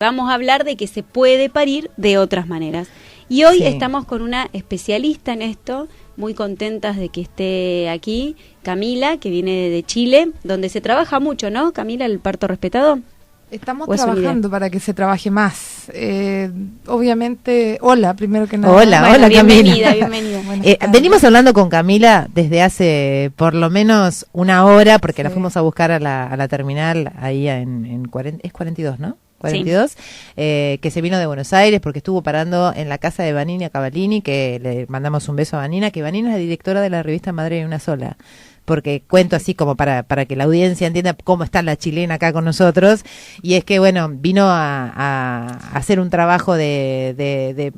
Vamos a hablar de que se puede parir de otras maneras. Y hoy Sí. estamos con una especialista en esto, muy contentas de que esté aquí, Camila, que viene de Chile, donde se trabaja mucho, ¿no, Camila, el parto respetado? Estamos ¿O es una trabajando idea? para que se trabaje más. Obviamente, hola, primero que nada. Hola, Bueno, hola bienvenida, Camila. bienvenida. Buenas tardes. Venimos hablando con Camila desde hace por lo menos una hora, porque la Sí. fuimos a buscar a la terminal ahí en 40, es 42, ¿no? 42, que se vino de Buenos Aires porque estuvo parando en la casa de Vanina Cavallini, que le mandamos un beso a Vanina, que Vanina es la directora de la revista Madre de una Sola. Porque cuento así como para que la audiencia entienda cómo está la chilena acá con nosotros, y es que bueno, vino a hacer un trabajo de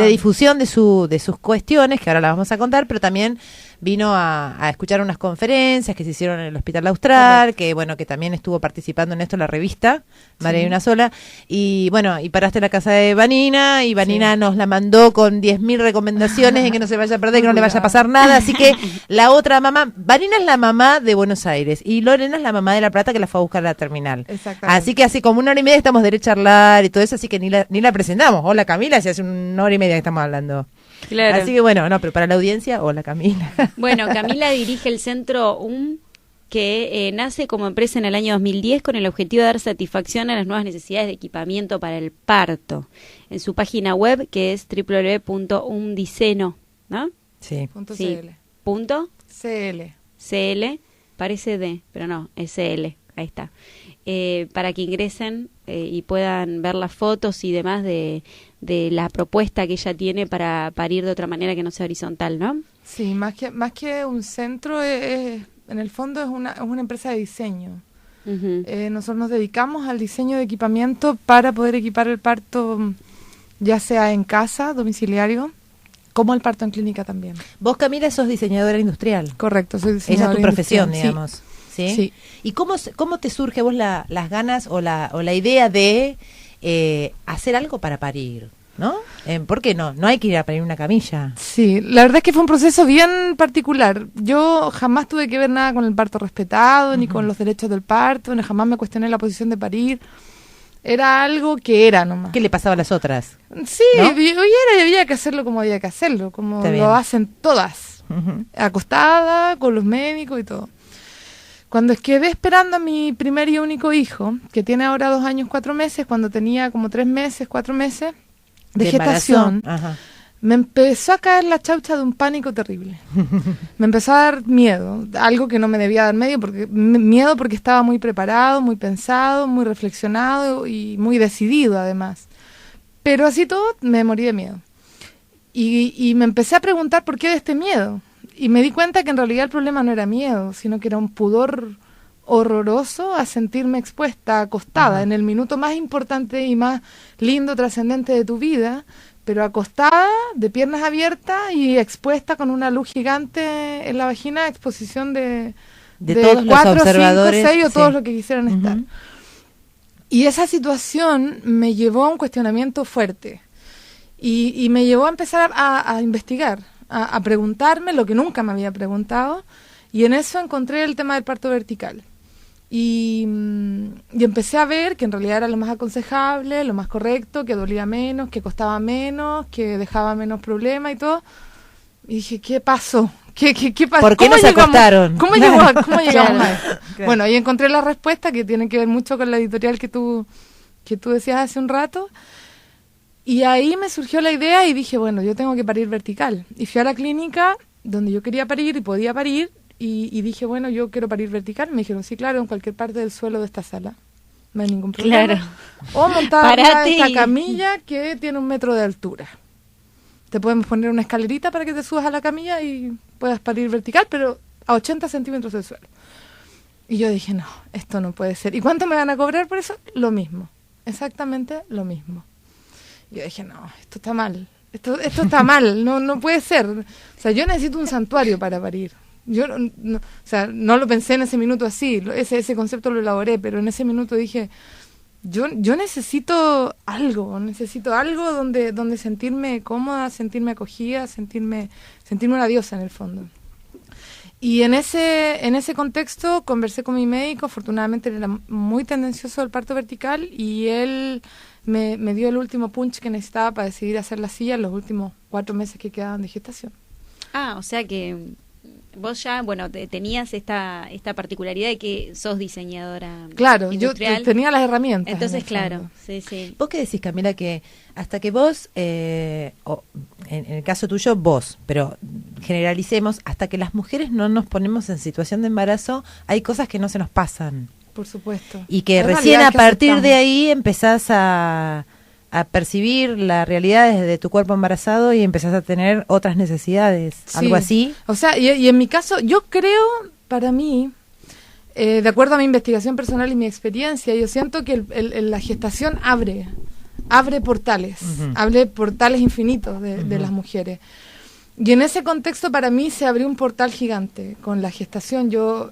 difusión de sus cuestiones, que ahora las vamos a contar, pero también vino a escuchar unas conferencias que se hicieron en el Hospital Austral, Correcto. que bueno, que también estuvo participando en esto la revista Madre Sí. de una Sola, y bueno, y paraste en la casa de Vanina, y Vanina Sí. nos la mandó con 10.000 recomendaciones de que no se vaya a perder, que no le vaya a pasar nada, así que la otra mamá, Vanina es la mamá de Buenos Aires, y Lorena es la mamá de La Plata que la fue a buscar a la terminal. Exactamente. Así que hace como una hora y media estamos derecho a charlar y todo eso, así que ni la presentamos. Hola Camila, si hace una hora y media que estamos hablando. Claro. Así que bueno, no, pero para la audiencia, hola Camila. Bueno, Camila dirige el centro que nace como empresa en el año 2010 con el objetivo de dar satisfacción a las nuevas necesidades de equipamiento para el parto. En su página web, que es www.umdiceno, ¿no? Sí. Punto Sí. CL. Punto CL. CL, parece D, pero no, es CL, ahí está. Para que ingresen y puedan ver las fotos y demás de la propuesta que ella tiene para parir de otra manera que no sea horizontal, ¿no? Sí, más que un centro, en el fondo es una empresa de diseño. Ujú. Nosotros nos dedicamos al diseño de equipamiento para poder equipar el parto, ya sea en casa, domiciliario, como el parto en clínica también. Vos Camila sos diseñadora industrial. Correcto, soy Esa es diseñadora tu profesión, industrial. digamos. ¿Sí? Sí. ¿Y cómo te surge a vos las ganas o la idea de hacer algo para parir? ¿No? ¿Por qué no? No hay que ir a parir una camilla. Sí, la verdad es que fue un proceso bien particular. Yo jamás tuve que ver nada con el parto respetado, ni con los derechos del parto, ni jamás me cuestioné la posición de parir. Era algo que era nomás. ¿Qué le pasaba a las otras? Sí, ¿No? había que hacerlo como había que hacerlo, como Está bien. lo hacen todas, Ujú. acostada, con los médicos y todo. Cuando quedé esperando a mi primer y único hijo, que tiene ahora 2 años, 4 meses, cuando tenía como 3 meses, 4 meses de gestación, embarazo. Ajá. me empezó a caer la chaucha de un pánico terrible. Me empezó a dar miedo, algo que no me debía dar miedo porque estaba muy preparado, muy pensado, muy reflexionado y muy decidido además. Pero así todo me morí de miedo. Y me empecé a preguntar por qué de este miedo. Y me di cuenta que en realidad el problema no era miedo, sino que era un pudor horroroso a sentirme expuesta, acostada, Ajá. en el minuto más importante y más lindo, trascendente de tu vida, pero acostada, de piernas abiertas y expuesta con una luz gigante en la vagina, exposición de todos los 4, 5, observadores. 6 o Sí. todos los que quisieran Ujú. estar. Y esa situación me llevó a un cuestionamiento fuerte y me llevó a empezar a investigar, a preguntarme lo que nunca me había preguntado, y en eso encontré el tema del parto vertical. Y empecé a ver que en realidad era lo más aconsejable, lo más correcto, que dolía menos, que costaba menos, que dejaba menos problemas y todo. Y dije, ¿qué pasó? ¿Qué pasó? ¿Por qué ¿Cómo nos llegamos- acostaron? ¿Cómo Claro. llegamos Claro. a esto? Claro. Bueno, y encontré la respuesta que tiene que ver mucho con la editorial que tú decías hace un rato. Y ahí me surgió la idea y dije, bueno, yo tengo que parir vertical. Y fui a la clínica donde yo quería parir y podía parir. Y dije, bueno, yo quiero parir vertical. Me dijeron, sí, claro, en cualquier parte del suelo de esta sala. No hay ningún problema. Claro. O montada arriba de Parate esta y- camilla que tiene 1 metro de altura. Te podemos poner una escalerita para que te subas a la camilla y puedas parir vertical, pero a 80 centímetros del suelo. Y yo dije, no, esto no puede ser. ¿Y cuánto me van a cobrar por eso? Lo mismo. Exactamente lo mismo. Yo dije, no, esto está mal. Esto está mal, no puede ser. O sea, yo necesito un santuario para parir. Yo o sea, no lo pensé en ese minuto así, ese concepto lo elaboré, pero en ese minuto dije, yo necesito algo donde sentirme cómoda, sentirme acogida, sentirme una diosa en el fondo. Y en ese contexto conversé con mi médico. Afortunadamente él era muy tendencioso al parto vertical y él me dio el último punch que necesitaba para decidir hacer la silla en los últimos 4 meses que quedaban de gestación. Ah, o sea que vos ya, bueno, tenías esta particularidad de que sos diseñadora Claro, industrial. yo tenía las herramientas. Entonces, en el claro, fondo. sí. ¿Vos qué decís, Camila? Que hasta que vos, o en el caso tuyo, vos, pero generalicemos, hasta que las mujeres no nos ponemos en situación de embarazo, hay cosas que no se nos pasan. Por supuesto. Y que Hay recién a realidades que partir de aceptamos. ahí empezás a percibir la realidad desde tu cuerpo embarazado y empezás a tener otras necesidades, Sí. algo así. O sea, y en mi caso, yo creo, para mí, de acuerdo a mi investigación personal y mi experiencia, yo siento que la gestación abre portales, Ujú. abre portales infinitos de Ujú. las mujeres. Y en ese contexto para mí se abrió un portal gigante con la gestación. Yo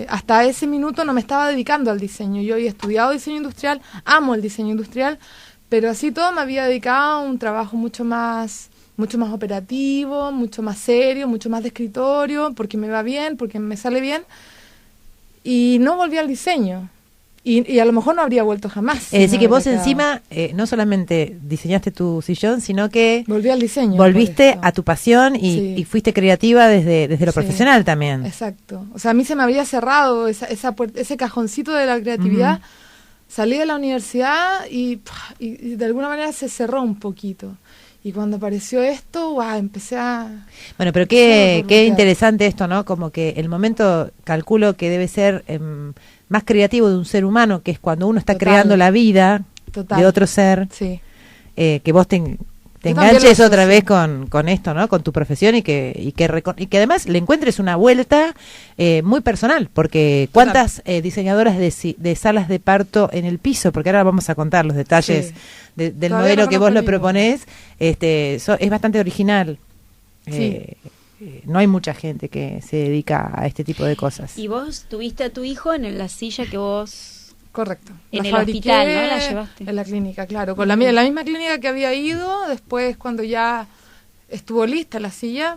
hasta ese minuto no me estaba dedicando al diseño. Yo había estudiado diseño industrial, amo el diseño industrial, pero así todo me había dedicado a un trabajo mucho más operativo, mucho más serio, mucho más de escritorio, porque me va bien, porque me sale bien. Y no volví al diseño. Y a lo mejor no habría vuelto jamás. Es si decir, me que vos hubiera quedado. encima no solamente diseñaste tu sillón, sino que Volví al diseño. volviste por eso. a tu pasión Sí. y fuiste creativa desde lo Sí. profesional también. Exacto. O sea, a mí se me había cerrado ese cajoncito de la creatividad. Ujú. Salí de la universidad y de alguna manera se cerró un poquito. Y cuando apareció esto, wow, empecé a... Bueno, pero Sí, qué borbotear. interesante esto, ¿no? Como que el momento, calculo que debe ser más creativo de un ser humano, que es cuando uno está Total. creando la vida Total. de otro ser, Sí. que vos te Yo también enganches lo otra asocio. vez con esto, ¿no? Con tu profesión y que además le encuentres una vuelta muy personal, porque cuántas diseñadoras de salas de parto en el piso, porque ahora vamos a contar los detalles Sí. del Todavía modelo no que vos lo conozco ninguna. proponés, es bastante original. Sí. No hay mucha gente que se dedica a este tipo de cosas. Y vos tuviste a tu hijo en la silla que vos... Correcto. En La el fabriqué hospital, ¿no? La llevaste. En la clínica, claro. Con la misma clínica que había ido, después cuando ya estuvo lista la silla,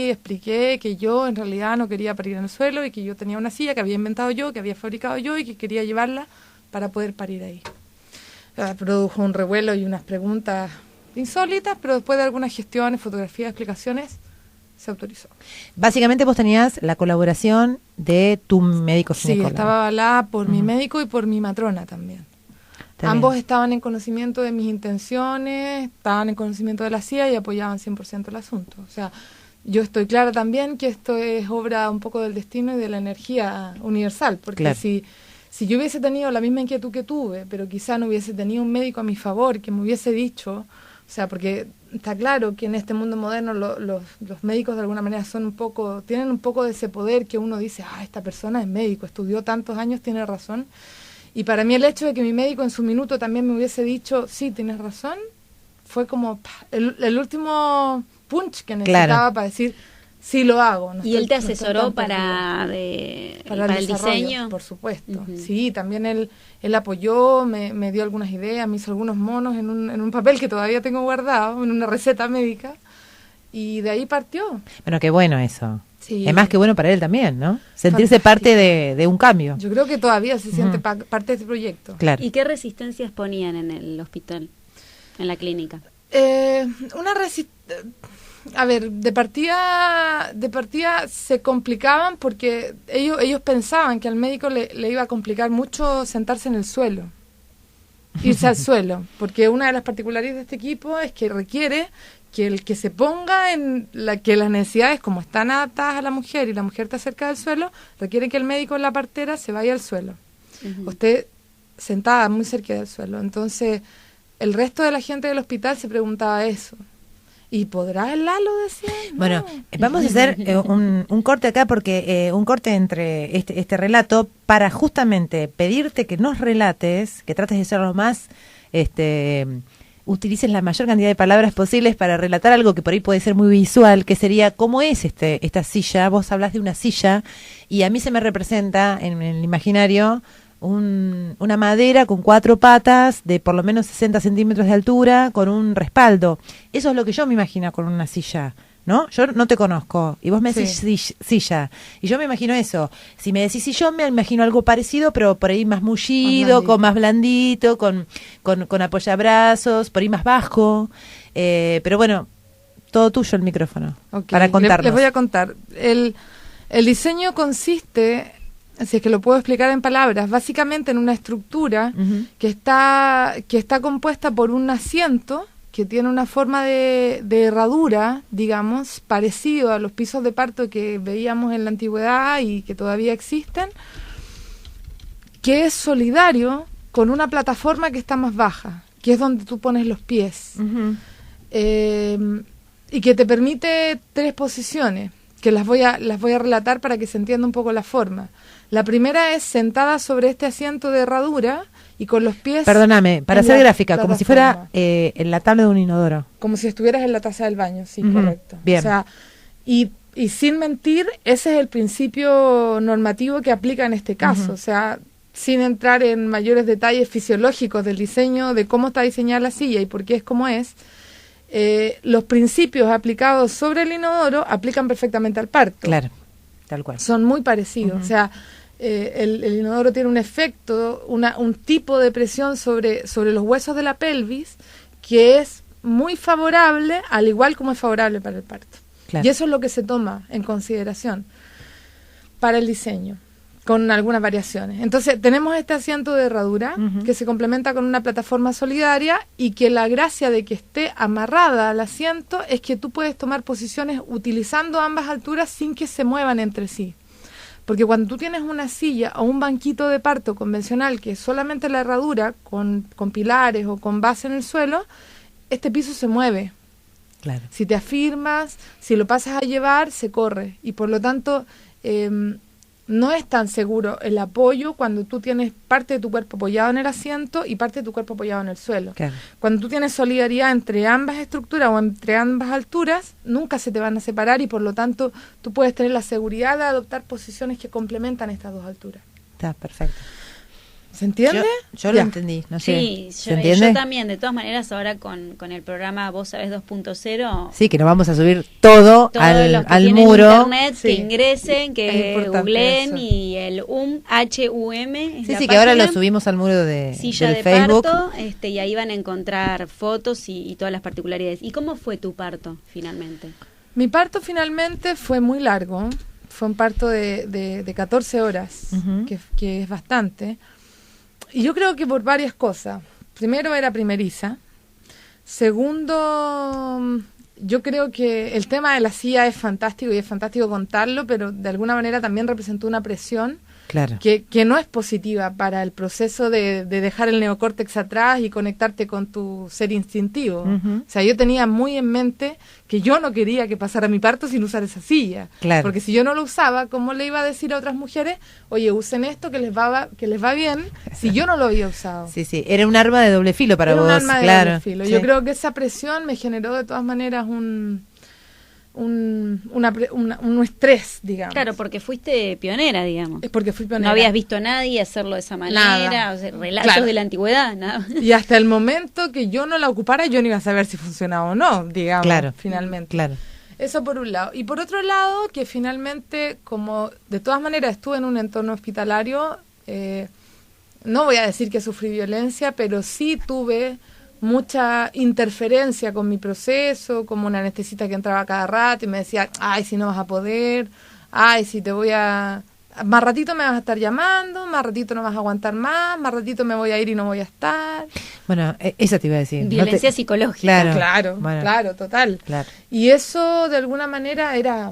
expliqué que yo en realidad no quería parir en el suelo y que yo tenía una silla que había inventado yo, que había fabricado yo y que quería llevarla para poder parir ahí. Produjo un revuelo y unas preguntas insólitas, pero después de algunas gestiones, fotografías, explicaciones, se autorizó. Básicamente vos tenías la colaboración de tu médico Sí, ginecólogo. estaba avalada por mi Ujú. médico y por mi matrona también. Está Ambos bien. estaban en conocimiento de mis intenciones, estaban en conocimiento de la CIA y apoyaban 100% el asunto. O sea, yo estoy clara también que esto es obra un poco del destino y de la energía universal, porque Claro. si yo hubiese tenido la misma inquietud que tuve, pero quizá no hubiese tenido un médico a mi favor que me hubiese dicho, o sea, porque está claro que en este mundo moderno los médicos de alguna manera tienen un poco de ese poder que uno dice, esta persona es médico, estudió tantos años, tiene razón. Y para mí el hecho de que mi médico en su minuto también me hubiese dicho, sí, tienes razón, fue como el último punch que necesitaba Claro. para decir, sí lo hago. ¿Y él te no estoy asesoró tan para el desarrollo, diseño? por supuesto. Ujú. Sí, también él apoyó, me dio algunas ideas, me hizo algunos monos en un papel que todavía tengo guardado, en una receta médica, y de ahí partió. Bueno, qué bueno eso. Sí. Es más que bueno para él también, ¿no? Sentirse Fantástico. parte de un cambio. Yo creo que todavía se siente Ujú. parte de este proyecto. Claro. ¿Y qué resistencias ponían en el hospital, en la clínica? A ver, de partida se complicaban porque ellos pensaban que al médico le iba a complicar mucho sentarse en el suelo, irse al suelo, porque una de las particularidades de este equipo es que requiere que el que se ponga que las necesidades, como están adaptadas a la mujer y la mujer está cerca del suelo, requiere que el médico en la partera se vaya al suelo, Ujú. usted sentada muy cerca del suelo. Entonces, el resto de la gente del hospital se preguntaba eso. ¿Y podrá el Lalo decir? No. Bueno, vamos a hacer un corte acá porque un corte entre este relato para justamente pedirte que nos relates, que trates de ser lo más, utilices la mayor cantidad de palabras posibles para relatar algo que por ahí puede ser muy visual, que sería cómo es esta silla. Vos hablas de una silla y a mí se me representa en el imaginario una madera con 4 patas de por lo menos 60 centímetros de altura con un respaldo. Eso es lo que yo me imagino con una silla. ¿no? Yo no te conozco y vos me decís Sí. silla y yo me imagino eso. Si me decís sillón me imagino algo parecido, pero por ahí más mullido, con más blandito, con apoyabrazos, por ahí más bajo. Pero bueno, todo tuyo el micrófono Ok, para contarnos. Les voy a contar. El diseño consiste, si es que lo puedo explicar en palabras, básicamente en una estructura Ujú. que está compuesta por un asiento que tiene una forma de herradura, digamos, parecido a los pisos de parto que veíamos en la antigüedad y que todavía existen, que es solidario con una plataforma que está más baja, que es donde tú pones los pies. Ujú. Y que te permite 3 posiciones, que las voy a relatar para que se entienda un poco la forma. La primera es sentada sobre este asiento de herradura y con los pies... Perdóname, para en ser la gráfica, como si fuera plataforma. en la tabla de un inodoro. Como si estuvieras en la taza del baño, sí, Ujú, correcto. bien. O sea, y sin mentir, ese es el principio normativo que aplica en este caso. Ujú. O sea, sin entrar en mayores detalles fisiológicos del diseño, de cómo está diseñada la silla y por qué es como es, los principios aplicados sobre el inodoro aplican perfectamente al parto. Claro, tal cual. Son muy parecidos. Ujú. O sea, el inodoro tiene un efecto, un tipo de presión sobre los huesos de la pelvis que es muy favorable, al igual como es favorable para el parto. Claro. Y eso es lo que se toma en consideración para el diseño, con algunas variaciones. Entonces, tenemos este asiento de herradura Ujú. que se complementa con una plataforma solidaria y que la gracia de que esté amarrada al asiento es que tú puedes tomar posiciones utilizando ambas alturas sin que se muevan entre sí. Porque cuando tú tienes una silla o un banquito de parto convencional que es solamente la herradura con pilares o con base en el suelo, este piso se mueve. Claro. Si te afirmas, si lo pasas a llevar, se corre. Y por lo tanto, no es tan seguro el apoyo cuando tú tienes parte de tu cuerpo apoyado en el asiento y parte de tu cuerpo apoyado en el suelo. Claro. Cuando tú tienes solidaridad entre ambas estructuras o entre ambas alturas, nunca se te van a separar y por lo tanto tú puedes tener la seguridad de adoptar posiciones que complementan estas dos alturas. Está perfecto. ¿Se entiende? Yo lo Ya. entendí, no sé. Sí, ¿Se yo entiende? también. De todas maneras, ahora con el programa Vos Sabés 2.0... Sí, que nos vamos a subir todo Todos los que al tienen muro. internet, Sí. que ingresen, Es que importante googleen eso. y el HUM es Sí, la sí, que ahora lo página, subimos al muro de, silla del de Facebook. parto, y ahí van a encontrar fotos y todas las particularidades. ¿Y cómo fue tu parto finalmente? Mi parto finalmente fue muy largo. Fue un parto de 14 horas, Ujú. que es bastante. Y yo creo que por varias cosas. Primero, era primeriza. Segundo, yo creo que el tema de la silla es fantástico y es fantástico contarlo, pero de alguna manera también representó una presión Claro. que no es positiva para el proceso de dejar el neocórtex atrás y conectarte con tu ser instintivo. Ujú. O sea, yo tenía muy en mente que yo no quería que pasara mi parto sin usar esa silla. Claro. Porque si yo no lo usaba, ¿cómo le iba a decir a otras mujeres, oye, usen esto que les va bien, si yo no lo había usado? Sí, sí, era un arma de doble filo para Era vos, un arma de claro. doble filo. Sí. Yo creo que esa presión me generó de todas maneras un estrés, digamos. Claro, porque fuiste pionera, digamos. Es porque fui pionera. No habías visto a nadie hacerlo de esa manera, Nada. o sea, relatos Claro. de la antigüedad, nada. Y hasta el momento que yo no la ocupara, yo no iba a saber si funcionaba o no, digamos, Claro. finalmente. Claro. Eso por un lado. Y por otro lado, que finalmente, como de todas maneras estuve en un entorno hospitalario, no voy a decir que sufrí violencia, pero sí tuve mucha interferencia con mi proceso, como una anestesista que entraba cada rato y me decía, ay, si no vas a poder, ay, si te voy a... Más ratito me vas a estar llamando, más ratito no vas a aguantar más ratito me voy a ir y no voy a estar. Bueno, eso te iba a decir. Violencia No te- psicológica. Claro. Claro, Bueno, total. claro. Y eso de alguna manera era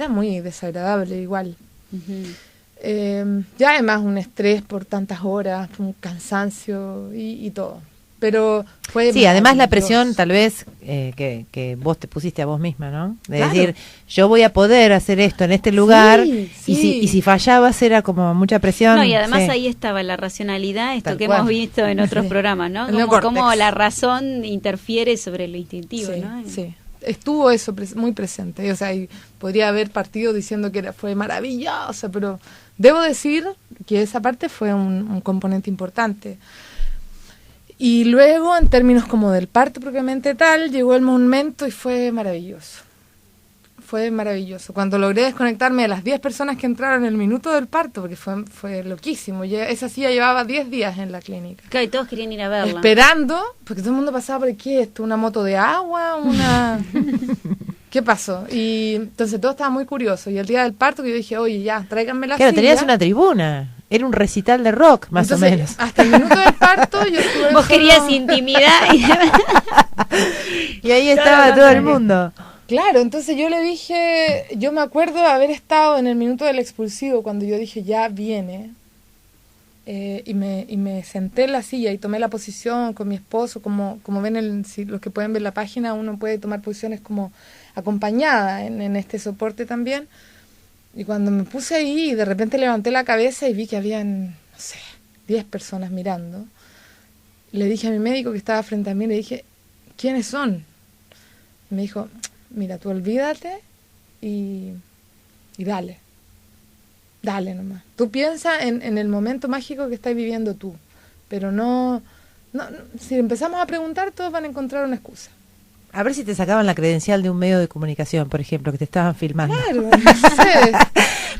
muy desagradable igual. Ujú. Ya además un estrés por tantas horas, un cansancio y todo. Pero fue Sí, además la maravilloso. presión tal vez que vos te pusiste a vos misma, ¿no? De Claro. decir, yo voy a poder hacer esto en este lugar Sí, y sí. si fallabas era como mucha presión. No, y además sí. ahí estaba la racionalidad, esto Tal que cual. hemos visto en otros Sí. programas, ¿no? El Como, neocórtex. cómo la razón interfiere sobre lo instintivo, Sí, ¿no? sí. Estuvo eso muy presente. O sea, y podría haber partido diciendo que fue maravillosa, pero debo decir que esa parte fue un componente importante. Y luego, en términos como del parto propiamente tal, llegó el momento y fue maravilloso. Fue maravilloso. Cuando logré desconectarme de las 10 personas que entraron en el minuto del parto, porque fue loquísimo. Esa silla llevaba 10 días en la clínica. Claro, y todos querían ir a verla. Esperando, porque todo el mundo pasaba por aquí, esto, una moto de agua, ¿Qué pasó? Y entonces todo estaba muy curioso. Y el día del parto que yo dije, oye, ya, tráiganme la Claro, silla. tenías una tribuna. Era un recital de rock, más Entonces, o menos. hasta el minuto del parto yo estuve Vos solo- querías intimidad. Y ahí estaba todo el mundo. Claro, entonces yo le dije, yo me acuerdo de haber estado en el minuto del expulsivo cuando yo dije, ya viene, y me senté en la silla y tomé la posición con mi esposo, como ven, si los que pueden ver la página, uno puede tomar posiciones como acompañada en este soporte también. Y cuando me puse ahí, de repente levanté la cabeza y vi que habían, no sé, 10 personas mirando. Le dije a mi médico que estaba frente a mí, le dije, ¿quiénes son? Y me dijo, mira, tú olvídate y dale nomás. Tú piensa en el momento mágico que estás viviendo tú, pero no, si empezamos a preguntar, todos van a encontrar una excusa. A ver si te sacaban la credencial de un medio de comunicación, por ejemplo, que te estaban filmando. Claro, no sé.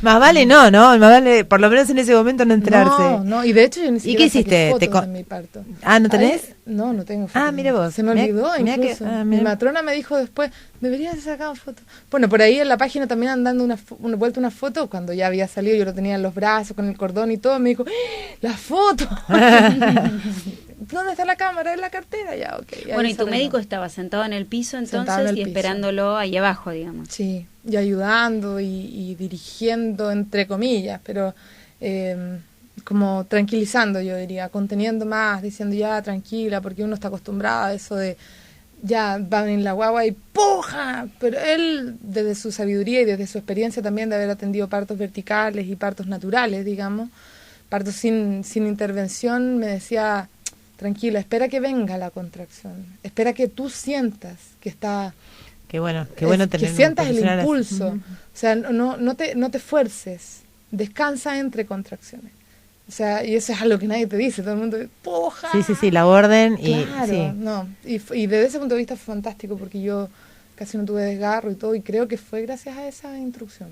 Más vale no, más vale, por lo menos en ese momento no enterarse. No, y de hecho yo ni siquiera qué hiciste? saqué fotos de mi parto. Ah, ¿no tenés? No tengo fotos. Ah, mire vos. Se me Mirá- olvidó mirá incluso. que- Mi mirá. matrona me dijo después, deberías haber sacado fotos. Bueno, por ahí en la página también andando vuelta una foto, cuando ya había salido, yo lo tenía en los brazos con el cordón y todo, me dijo, ¡Ah, la foto! ¿Dónde está la cámara? En la cartera, ya, ok. ahí Bueno, y se tu arregló. médico estaba sentado en el piso Sentado entonces en el y piso. esperándolo ahí abajo, digamos. Sí, y ayudando y dirigiendo, entre comillas, pero como tranquilizando, yo diría, conteniendo más, diciendo ya, tranquila, porque uno está acostumbrado a eso de ya van en la guagua y ¡puja! Pero él, desde su sabiduría y desde su experiencia también de haber atendido partos verticales y partos naturales, digamos, partos sin intervención, me decía, tranquila, espera que venga la contracción, espera que tú sientas que está... Qué bueno que tener un sientas el profesional así. impulso. O sea, no te fuerces, descansa entre contracciones. O sea, y eso es algo que nadie te dice, todo el mundo ¡puja! Sí, la orden y Claro, sí. no. Y desde ese punto de vista fue fantástico porque yo casi no tuve desgarro y todo, y creo que fue gracias a esa instrucción.